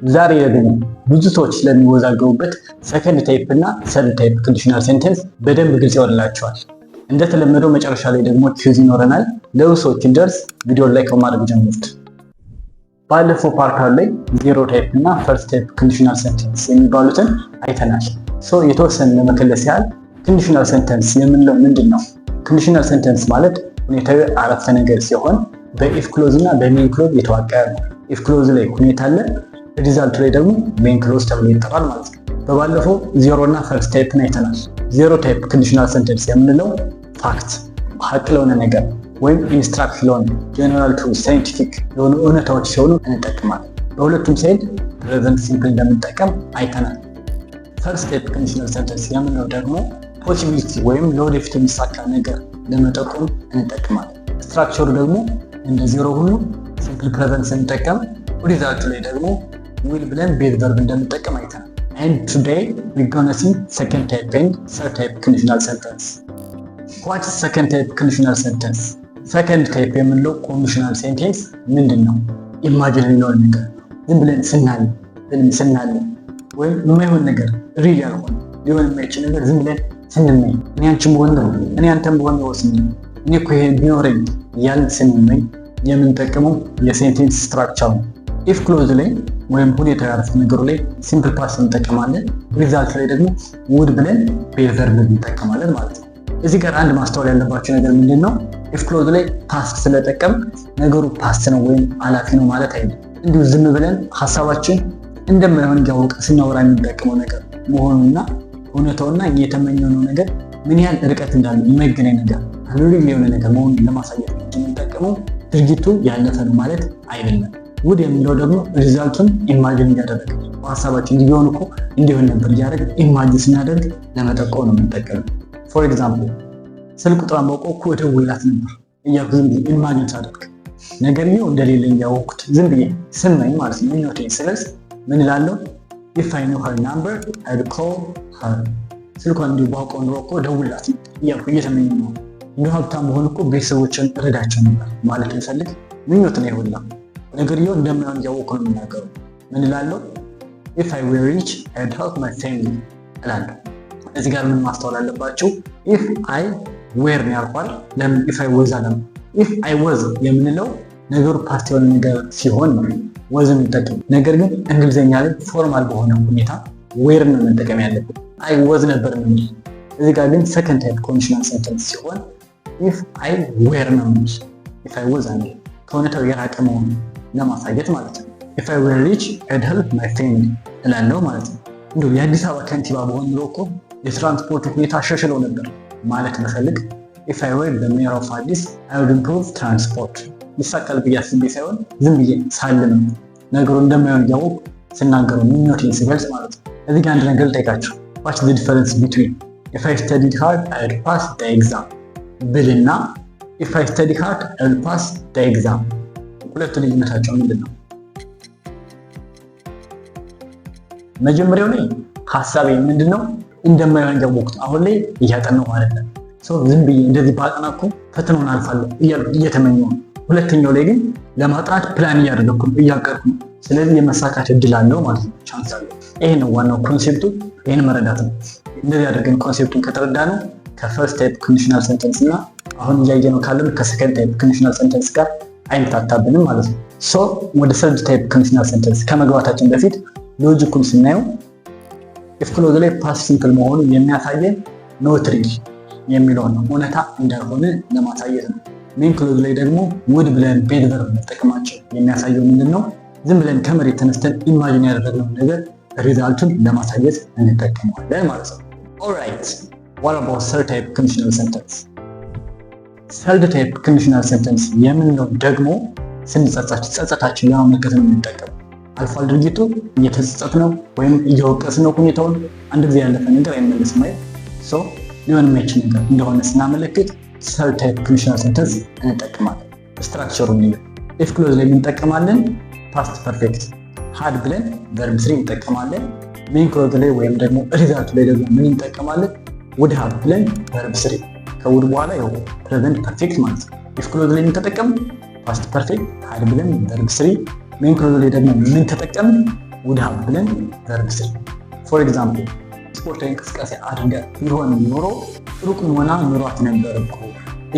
ዛሬ ደግሞ ብዙ ሰዎች ስለሚወዛገቡበት ሰከንድ ታይፕ እና ሰርድ ታይፕ ኮንዲሽናል ሴንተንስ በደንብ ግልጽ ይሆንላቸዋል። እንደተለመደው መጨረሻ ላይ ደግሞ ኪውዝ ይኖረናል። ለብዙ ሰዎች እንደርስ ቪዲዮ ላይ ከማድረግ ጀምሩት። ባለፈው ፓርት ላይ ዜሮ ታይፕ እና ፈርስት ታይፕ ኮንዲሽናል ሴንተንስ የሚባሉትን አይተናል። የተወሰነ ለመከለስ ያህል ኮንዲሽናል ሴንተንስ የምንለው ምንድን ነው? ኮንዲሽናል ሴንተንስ ማለት ሁኔታዊ አረፍተ ነገር ሲሆን በኢፍ ክሎዝ እና በሜን ክሎዝ የተዋቀረ ነው። ኢፍ ክሎዝ ላይ ሁኔታ አለ፣ ሪዛልቱ ላይ ደግሞ ሜን ክሎዝ ተብሎ ይጠራል ማለት ነው። በባለፈው ዜሮ እና ፈርስት ታይፕን አይተናል። ዜሮ ታይፕ ኮንዲሽናል ሴንተንስ የምንለው ፋክት ሀቅ ለሆነ ነገር ወይም ኢንስትራክት ለሆነ ጀነራል ትሩ ሳይንቲፊክ የሆኑ እውነታዎች ሲሆኑ እንጠቀማለን። በሁለቱም ሳይድ ፕሬዘንት ሲምፕል እንደምንጠቀም አይተናል። ፈርስት ታይፕ ኮንዲሽናል ሴንተንስ የምንለው ደግሞ ፖሲቢሊቲ ወይም ለወደፊት የሚሳካ ነገር ለመጠቆም እንጠቀማለን። ስትራክቸሩ ደግሞ እንደ ዜሮ ሁሉ ሲምፕል ፕሬዘንት ስንጠቀም ሪዛልቱ ላይ ደግሞ ዊል ብለን ቤዝ ቨርብ እንደምንጠቀም አይተናል። And today we're gonna see second type and third type conditional sentence. What is second type conditional sentence? Second type የምንለው ኮንዲሽናል ሴንቴንስ ምንድን ነው? ኢማጂን የሚለውን ነገር ዝም ብለን ስናለ ወይም የማይሆን ነገር ሪል ያልሆነ ሊሆን የማይችል ነገር ዝም ብለን ስንመኝ እኔ አንቺን በሆን ነው እኔ አንተን በሆን ነው ስንል እኔ እኮ ይሄ ቢኖረኝ ያልን ስንመኝ የምንጠቀመው የሴንቴንስ ስትራክቸር ነው። ኢፍ ክሎዝ ላይ ወይም ሁኔታዊ አረፍተ ነገሩ ላይ ሲምፕል ፓስት እንጠቀማለን። ሪዛልት ላይ ደግሞ ውድ ብለን ቤዝ ቨርብ እንጠቀማለን ማለት ነው። እዚህ ጋር አንድ ማስተዋል ያለባቸው ነገር ምንድን ነው? ኢፍ ክሎዝ ላይ ፓስት ስለጠቀም ነገሩ ፓስት ነው ወይም አላፊ ነው ማለት አይደለም። እንዲሁ ዝም ብለን ሀሳባችን እንደማይሆን እያወቀ ስናወራ የሚጠቀመው ነገር መሆኑና እውነታውና የተመኘነው ነገር ምን ያህል ርቀት እንዳለው የማይገናኝ ነገር ሪል የሆነ ነገር መሆኑን ለማሳየት የምንጠቀመው ድርጊቱ ያለፈ ነው ማለት አይደለም። ውድ የሚለው ደግሞ ሪዛልቱን ኢማጂን እያደረገ ሀሳባችን እንዲሆን እኮ እንዲሆን ነበር እያደረግ ኢማጂን ስናደርግ ለመጠቆም ነው የምንጠቀመው። ፎር ኤግዛምፕል ስልክ ቁጥሯን ባውቀው እኮ እደውልላት ነበር እያልኩ ዝም ብዬ ኢማጂን ሳደርግ ነገርየው እንደሌለኝ ያወቅኩት ዝም ብዬ ስመኝ ማለት ነው። ምኞቴ ስለዚህ ምን እላለሁ? if I know her number I'd call her። ስልኳን እንዲሁ ባውቀው ኑሮ እኮ እደውልላት እያልኩ እየተመኘሁ ነው። እንደ ሀብታም በሆን እኮ ቤተሰቦችን እረዳቸው ነበር ማለት ብፈልግ ምኞት ነው ይሁላ። ነገርየው እንደማይሆን እያወቅኩ ነው የምናገረው። ምን እላለሁ? if I were rich I'd help my family እላለሁ። እዚህ ጋር ምን ማስተዋል አለባቸው? if I were ነው ያልኳል። ለምን if I was አለም? if I was የምንለው ነገሩ ፓስት የሆነ ነገር ሲሆን ነው was የምንጠቀም። ነገር ግን እንግሊዝኛ ላይ ፎርማል በሆነ ሁኔታ were ነው መጠቀም ያለብን። I was ነበር ምን። እዚህ ጋር ግን ሰከንድ ታይፕ ኮንዲሽናል ሴንተንስ ሲሆን if I were ነው እንጂ if I was አንዴ ከእውነታው የራቀ መሆኑን ለማሳየት ማለት ነው። if I were rich I'd help my family እላለሁ ማለት ነው። እንዲሁ የአዲስ አበባ ከንቲባ በሆን ኑሮ እኮ የትራንስፖርት ሁኔታ አሻሽለው ነበር ማለት ብፈልግ if I were the mayor of Addis I would improve transport ይሳካል ብዬ አስቤ ሳይሆን ዝም ብዬ ሳልም ነገሩ እንደማይሆን እያወቅሁ ስናገረው ምኞቴን ስገልጽ ማለት ነው። እዚህ ጋር አንድ ነገር ልጠይቃችሁ። what's the difference between if I studied hard I would pass the exam ብልና if I study hard I will pass the exam ሁለቱ ልዩነታቸው ምንድን ነው? መጀመሪያው ላይ ሀሳቤ ምንድነው እንደማይሆን እያወቅሁት አሁን ላይ እያጠናሁ ማለት ነው። ዝም ብዬ እንደዚህ ባጠና እኮ ፈተናውን አልፋለሁ እያልኩ እየተመኘሁ ነው። ሁለተኛው ላይ ግን ለማጥናት ፕላን እያደረግኩ ነው፣ እያቀድኩ ነው። ስለዚህ የመሳካት እድል አለው ማለት ነው፣ ቻንስ አለው። ይሄ ነው ዋናው ኮንሴፕቱ። ይሄን መረዳት ነው። እንደዚህ አድርገን ኮንሴፕቱን ከተረዳ ነው ከፈርስት ታይፕ ኮንዲሽናል ሴንተንስ እና አሁን እያየነው ካለን ከሰከንድ ታይፕ ኮንዲሽናል ሴንተንስ ጋር አይምታታብንም ማለት ነው። ወደ ሰርድ ታይፕ ኮንዲሽናል ሴንተንስ ከመግባታችን በፊት ሎጂኩን ስናየው ኢፍ ክሎዝ ላይ ፓስት ሲምፕል መሆኑን የሚያሳየን ኖት ሪል የሚለውን ነው፣ እውነታ እንዳልሆነ ለማሳየት ነው። ሜን ክሎዝ ላይ ደግሞ ውድ ብለን ቤዝ ቨርብ መጠቀማቸው የሚያሳየው ምንድን ነው? ዝም ብለን ከመሬት ተነስተን ኢማጂን ያደረግነው ነገር ሪዛልቱን ለማሳየት እንጠቀመዋለን ማለት ነው። ኦልራይት what about third type conditional sentence? third type conditional sentence የምንለው ደግሞ ጸጸታችን ለማመልከት ነው የምንጠቀመው። አልፏል ድርጊቱ፣ እየተጸጸት ነው ወይም እየወቀስ ነው ሁኔታውን። አንድ ጊዜ ያለፈ ነገር አይመለስም አይደል? ሊሆን የማይችል ነገር እንደሆነ ስናመለክት third type conditional sentence እንጠቀማለን። ስትራክቸሩን ነው if ክሎዝ ላይ እንጠቀማለን past perfect had ብለን verb 3 እንጠቀማለን። main ክሎዝ ላይ ወይም ደግሞ ሪዛልቱ ላይ ደግሞ ምን እንጠቀማለን? would have ብለን verb 3 ከውድ በኋላ ያው present perfect ማለት ነው። if ክሎዝ ላይ እንጠቀም past perfect had ብለን verb 3 main ክሎዝ ላይ ደግሞ ምን ተጠቀም would have ብለን verb 3 ፎር ኤግዛምፕል ስፖርታዊ እንቅስቃሴ አድርገን ቢሆን ኖሮ ሩቅ መሆና ኑሯት ነበር እኮ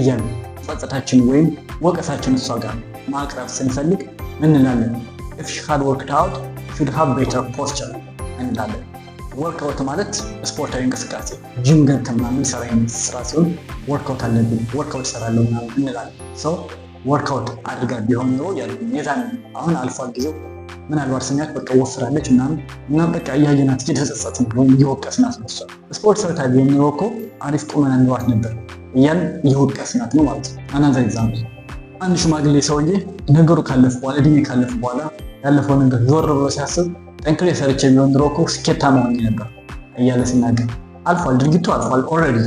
እያልን ጸጸታችን ወይም ወቀሳችን እሷ ጋር ማቅረብ ስንፈልግ ምን እንላለን? if she had worked out she would have better posture እንላለን። ወርክአውት ማለት ስፖርታዊ እንቅስቃሴ ጂም ገብተን ምናምን ሰራ ስራ ሲሆን ወርክአውት አለብኝ ወርክአውት ሰራለሁ ምናምን እንላለን። ሰው ወርክአውት አድርጋ ቢሆን ኖሮ ያለው የዛን አሁን አልፏል ጊዜው ምናልባት ስናያት በቃ ወፍራለች እና በቃ እያየናት እየተጸጸትን ነው እየወቀስናት ነው። ስፖርት ሰርታ ቢሆን ኖሮ እኮ አሪፍ ቁመና ኖሯት ነበር እያልን እየወቀስናት ነው ማለት ነው። አናዘር ኤግዛምፕል አንድ ሽማግሌ ሰውዬ ነገሩ ካለፈ በኋላ እድሜ ካለፈ በኋላ ያለፈው ነገር ዞር ብሎ ሲያስብ ጠንክሬ ሰርቼ ቢሆን ኖሮ እኮ ስኬታማ ሆኜ ነበር እያለ ሲናገር አልፏል፣ ድርጊቱ አልፏል ኦልሬዲ።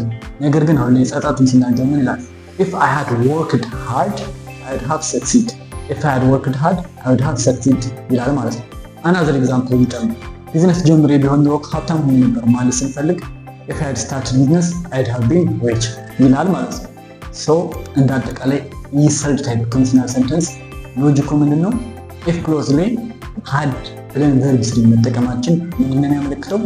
ነገር ግን አሁን ላይ ጸጸቱን ሲናገር ምን ይላል? if I had worked hard I would have succeeded if I had worked hard I would have succeeded ይላል ማለት ነው። አናዘር ኤግዛምፕል ይጠም ቢዝነስ ጀምሬ ቢሆን ኖሮ ሀብታም ሆኜ ነበር ማለት ስንፈልግ if I had started business I would have been rich ይላል ማለት ነው። ሶ እንደ አጠቃላይ ይህ ሰርድ ታይፕ ኮንዲሽናል ሰንተንስ ሎጂኩ ምንድነው? if ክሎዝ ላይ had ብለን verb 3 መጠቀማችን ምንድነው የሚያመለክተው?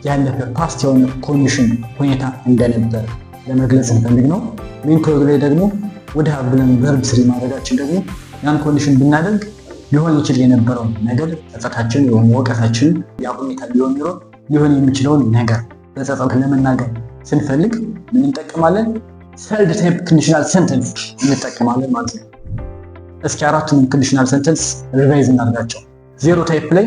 ያለፈ ፓስት የሆነ ኮንዲሽን ሁኔታ እንደነበር ለመግለጽ እንፈልግ ነው። ሜን ክሎዝ ላይ ደግሞ would have ብለን verb 3 ማድረጋችን ደግሞ ያን ኮንዲሽን ብናደርግ ሊሆን ይችል የነበረው ነገር ጸጸታችን ወይም ወቀሳችን ያ ሁኔታ ሊሆን የሚችለውን ነገር በጸጸት ለመናገር ስንፈልግ ምን እንጠቀማለን? ሰርድ ታይፕ ኮንዲሽናል ሰንተንስ እንጠቀማለን ማለት ነው። እስኪ አራቱን ኮንዲሽናል ሰንተንስ ሪቫይዝ እናድርጋቸው። ዜሮ ታይፕ ላይ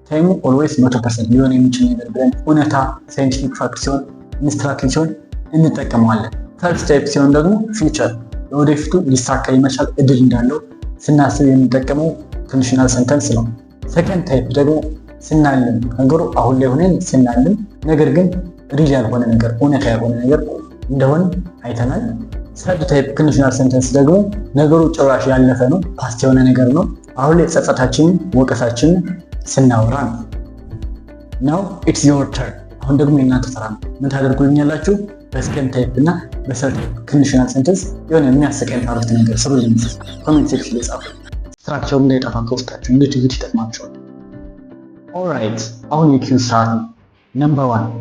ታይሙ ኦልዌይስ 100% ሊሆን የሚችል ነገር ብለን እውነታ ሳይንቲፊክ ፋክት ሲሆን ኢንስትራክቲቭ ሲሆን እንጠቀመዋለን። ፈርስት ታይፕ ሲሆን ደግሞ ፊውቸር ለወደፊቱ ሊሳካ የመቻል እድል እንዳለው ስናስብ የምንጠቀመው ኮንዲሽናል ሰንተንስ ነው። ሰከንድ ታይፕ ደግሞ ስናልም ነገሩ አሁን ላይ ሆነን ስናልም ነገር ግን ሪል ያልሆነ ነገር እውነታ ያልሆነ ነገር እንደሆነ አይተናል። ሰርድ ታይፕ ኮንዲሽናል ሰንተንስ ደግሞ ነገሩ ጭራሽ ያለፈ ነው፣ ፓስት የሆነ ነገር ነው። አሁን ላይ ጸጸታችንን ወቀሳችንን ስናወራ ነው። ናው ኢትስ ዮር ተርን። አሁን ደግሞ የእናንተ ተራ ነው። ምን ታደርጉልኛላችሁ? በሰከንድ ታይፕ እና በሰርድ ታይፕ ኮንዲሽናል ሰንተንስ የሆነ የሚያስቀኝ አረፍተ ነገር ስሩልኝ። ኮሜንት ሴክሽን ላይ ጻፉ። ስትራክቸሩ እንዳይጠፋ ከውስጣችሁ እንድትይዙት ይጠቅማችኋል። ኦልራይት አሁን የኪው ሰዓት ነው። ነምበር 1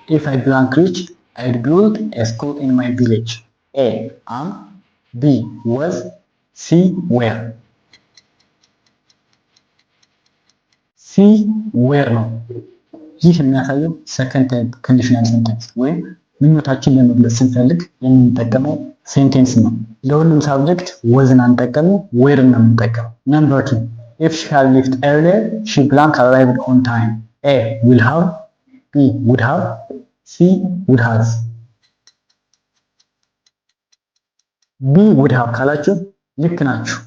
if I blank rich I'd build a school in my village. A. am B. was C. where C. where ነው። ይህ የሚያሳየው ሰከንድ ታይፕ ኮንዲሽናል ሴንቴንስ ወይም ምኞታችን ለመግለጽ ስንፈልግ የምንጠቀመው ሴንቴንስ ነው። ለሁሉም ሳብጀክት ወዝን አንጠቀምም፣ ዌርን ነው የምንጠቀመው። ነምበር 2 if she had left earlier she blank arrived on time. A. will have B. would have C. would have B. would have ካላችሁ ልክ ናችሁ።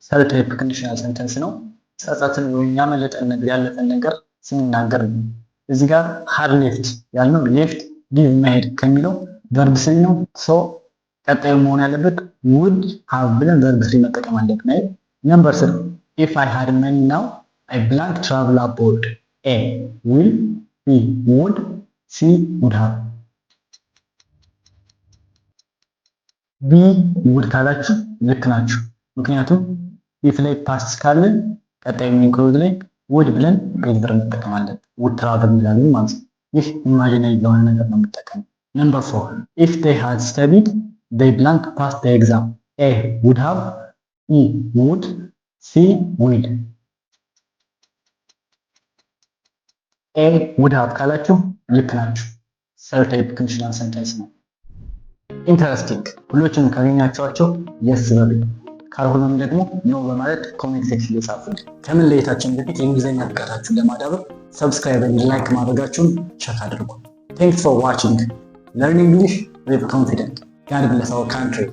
ሰርድ ታይፕ ኮንዲሽናል ሴንቴንስ ነው። ጸጸትን ወይም ያመለጠን ነገር ያለፈን ነገር ስንናገር ነው። እዚህ ጋር had left ያልነው left ሊቭ መሄድ ከሚለው verb 3 ነው። ሶ ቀጣዩ መሆን ያለበት would have ብለን verb 3 መጠቀም አለብን። ነምበር 3 if I had money now I blank travel abroad. A. will B. would C. would have B. would ካላችሁ ልክ ናችሁ። ምክንያቱም if ላይ ፓስት ካለ ቀጣዩ ኢንክሉድ ላይ would ብለን ፕሬዘንት መጠቀም አለብን። would travel እንላለን ማለት ነው። ይህ ኢማጂናሪ የሆነ ነገር ነው የምንጠቀመው። ነምበር 4 if they had studied they blank passed the exam. A. would have E. would C. will A. would have ካላችሁ ልክ ናችሁ። ሰርድ ታይፕ ኮንዲሽናል ሰንቴንስ ነው። ኢንተረስቲንግ ሁሎችንም ካገኛችኋቸው የስ በሉ፣ ካልሆነም ደግሞ ኖ በማለት ኮሜንት ሴክሽን ላይ ጻፉ። ከመለየታችን በፊት የእንግሊዝኛ ብቃታችሁን ለማዳበር ሰብስክራይብ እና ላይክ ማድረጋችሁን ቸክ አድርጉ። Thanks for watching. Learn English with confidence. God bless our country.